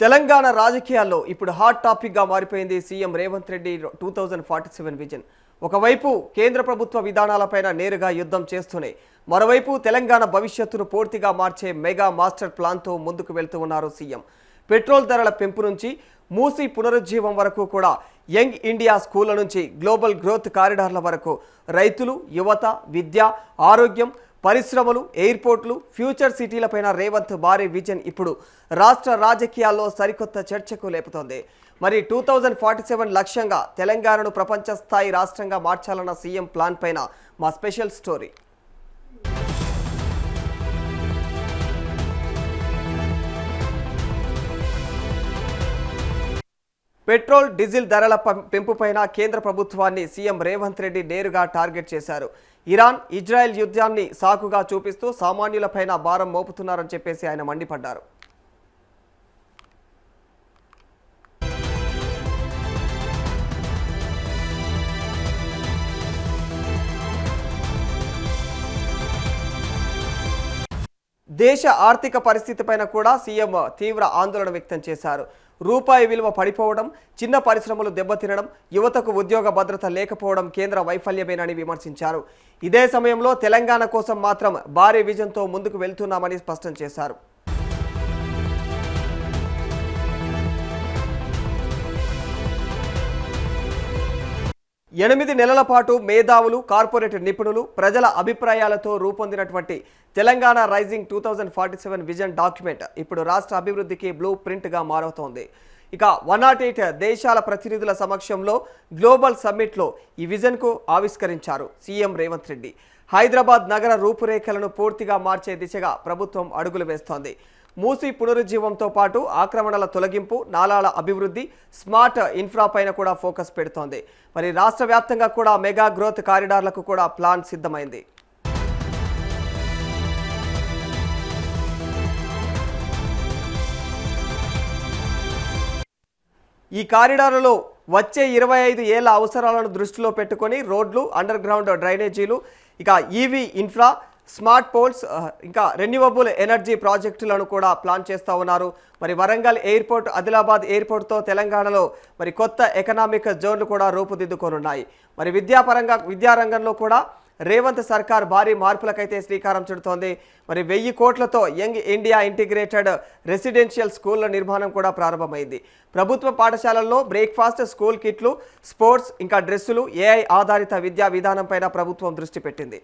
తెలంగాణ రాజకీయాల్లో ఇప్పుడు hot topic గా మారిపోయింది సీఎం రేవంత్ రెడ్డి 2047 విజన్. ఒకవైపు కేంద్ర ప్రభుత్వ విధానాలపైన నేరుగా యుద్ధం చేస్తూనే మరోవైపు తెలంగాణ భవిష్యత్తును పూర్తిగా మార్చే మెగా మాస్టర్ ప్లాన్తో ముందుకు వెళ్తూ ఉన్నారు సీఎం. పెట్రోల్ ధరల పెంపు నుంచి మూసీ పునరుజ్జీవం వరకు కూడా యంగ్ ఇండియా స్కూళ్ల నుంచి గ్లోబల్ గ్రోత్ కారిడార్ల వరకు రైతులు, యువత, విద్య, ఆరోగ్యం, పరిశ్రమలు, ఎయిర్పోర్ట్లు, ఫ్యూచర్ సిటీలపైన రేవంత్ భారీ విజన్ ఇప్పుడు రాష్ట్ర రాజకీయాల్లో సరికొత్త చర్చకు లేపుతోంది. మరి 2047 లక్ష్యంగా తెలంగాణను ప్రపంచ స్థాయి రాష్ట్రంగా మార్చాలన్న సీఎం ప్లాన్ పైన మా స్పెషల్ స్టోరీ. పెట్రోల్, డీజిల్ ధరల పెంపుపైన కేంద్ర ప్రభుత్వాన్ని సీఎం రేవంత్ రెడ్డి నేరుగా టార్గెట్ చేశారు. ఇరాన్, ఇజ్రాయెల్ యుద్ధాన్ని సాకుగా చూపిస్తూ సామాన్యులపైన భారం మోపుతున్నారని చెప్పేసి ఆయన మండిపడ్డారు. దేశ ఆర్థిక పరిస్థితిపైన కూడా సీఎం తీవ్ర ఆందోళన వ్యక్తం చేశారు. రూపాయి విలువ పడిపోవడం, చిన్న పరిశ్రమలు దెబ్బతినడం, యువతకు ఉద్యోగ భద్రత లేకపోవడం కేంద్ర వైఫల్యమేనని విమర్శించారు. ఇదే సమయంలో తెలంగాణ కోసం మాత్రం భారీ విజన్తో ముందుకు వెళ్తున్నామని స్పష్టం చేశారు. ఎనిమిది నెలల పాటు మేధావులు, కార్పొరేట్ నిపుణులు, ప్రజల అభిప్రాయాలతో రూపొందినటువంటి తెలంగాణ రైజింగ్ 2047 విజన్ డాక్యుమెంట్ ఇప్పుడు రాష్ట్ర అభివృద్ధికి బ్లూ ప్రింట్గా మారుతోంది. ఇక 108 దేశాల ప్రతినిధుల సమక్షంలో గ్లోబల్ సమ్మిట్లో ఈ విజన్కు ఆవిష్కరించారు సీఎం రేవంత్ రెడ్డి. హైదరాబాద్ నగర రూపురేఖలను పూర్తిగా మార్చే దిశగా ప్రభుత్వం అడుగులు వేస్తోంది. మూసీ పునరుజ్జీవంతో పాటు ఆక్రమణల తొలగింపు, నాలాల అభివృద్ధి, స్మార్ట్ ఇన్ఫ్రా పైన కూడా ఫోకస్ పెడుతోంది. మరి రాష్ట్ర వ్యాప్తంగా కూడా మెగా గ్రోత్ కారిడార్లకు కూడా ప్లాన్ సిద్ధమైంది. ఈ కారిడార్లలో వచ్చే 25 ఏళ్ల అవసరాలను దృష్టిలో పెట్టుకొని రోడ్లు, అండర్ గ్రౌండ్ డ్రైనేజీలు, ఇక ఈవీ ఇన్ఫ్రా, స్మార్ట్ పోల్స్, ఇంకా రెన్యూవబుల్ ఎనర్జీ ప్రాజెక్టులను కూడా ప్లాన్ చేస్తూ ఉన్నారు. మరి వరంగల్ ఎయిర్పోర్ట్, ఆదిలాబాద్ ఎయిర్పోర్ట్తో తెలంగాణలో మరి కొత్త ఎకనామిక్ జోన్లు కూడా రూపుదిద్దుకోనున్నాయి. మరి విద్యారంగంలో కూడా రేవంత్ సర్కార్ భారీ మార్పులకైతే శ్రీకారం చుడుతోంది. మరి 1000 కోట్లతో యంగ్ ఇండియా ఇంటిగ్రేటెడ్ రెసిడెన్షియల్ స్కూళ్ల నిర్మాణం కూడా ప్రారంభమైంది. ప్రభుత్వ పాఠశాలల్లో బ్రేక్ఫాస్ట్, స్కూల్ కిట్లు, స్పోర్ట్స్, ఇంకా డ్రెస్సులు, ఏఐ ఆధారిత విద్యా విధానంపైన ప్రభుత్వం దృష్టి పెట్టింది.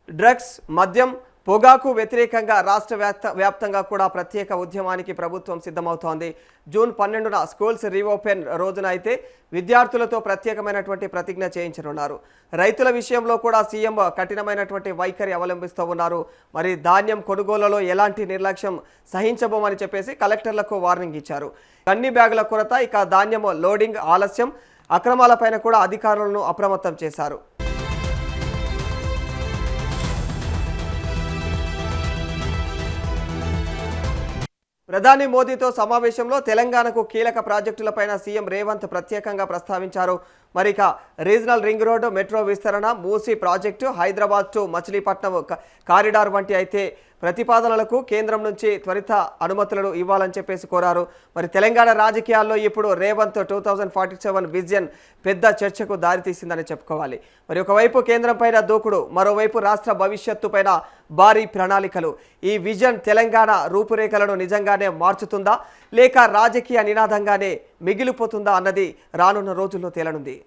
డ్రగ్స్, మద్యం, పొగాకు వ్యతిరేకంగా రాష్ట్ర వ్యాప్తంగా కూడా ప్రత్యేక ఉద్యమానికి ప్రభుత్వం సిద్ధమవుతోంది. జూన్ 12న స్కూల్స్ రీఓపెన్ రోజున అయితే విద్యార్థులతో ప్రత్యేకమైనటువంటి ప్రతిజ్ఞ చేయించనున్నారు. రైతుల విషయంలో కూడా సీఎం కఠినమైనటువంటి వైఖరి అవలంబిస్తూ ఉన్నారు. మరి ధాన్యం కొనుగోలులో ఎలాంటి నిర్లక్ష్యం సహించబోమని చెప్పేసి కలెక్టర్లకు వార్నింగ్ ఇచ్చారు. అన్ని బ్యాగుల కొరత, ఇక ధాన్యం లోడింగ్ ఆలస్యం, అక్రమాలపైన కూడా అధికారులను అప్రమత్తం చేశారు. ప్రధాని మోదీతో సమావేశంలో తెలంగాణకు కీలక ప్రాజెక్టులపైన సీఎం రేవంత్ ప్రత్యేకంగా ప్రస్తావించారు. మరి ఇక రీజనల్ రింగ్ రోడ్డు, మెట్రో విస్తరణ, Musi project, Hyderabad to Machilipatnam corridor వంటి అయితే ప్రతిపాదనలకు కేంద్రం నుంచి త్వరిత అనుమతులను ఇవ్వాలని చెప్పేసి కోరారు. మరి తెలంగాణ రాజకీయాల్లో ఇప్పుడు రేవంత్ 2047 విజన్ పెద్ద చర్చకు దారితీసిందని చెప్పుకోవాలి. మరి ఒకవైపు కేంద్రం పైన దూకుడు, మరోవైపు రాష్ట్ర భవిష్యత్తు పైన భారీ ప్రణాళికలు. ఈ విజన్ తెలంగాణ రూపురేఖలను నిజంగానే మార్చుతుందా, లేక రాజకీయ నినాదంగానే మిగిలిపోతుందా అన్నది రానున్న రోజుల్లో తేలనుంది.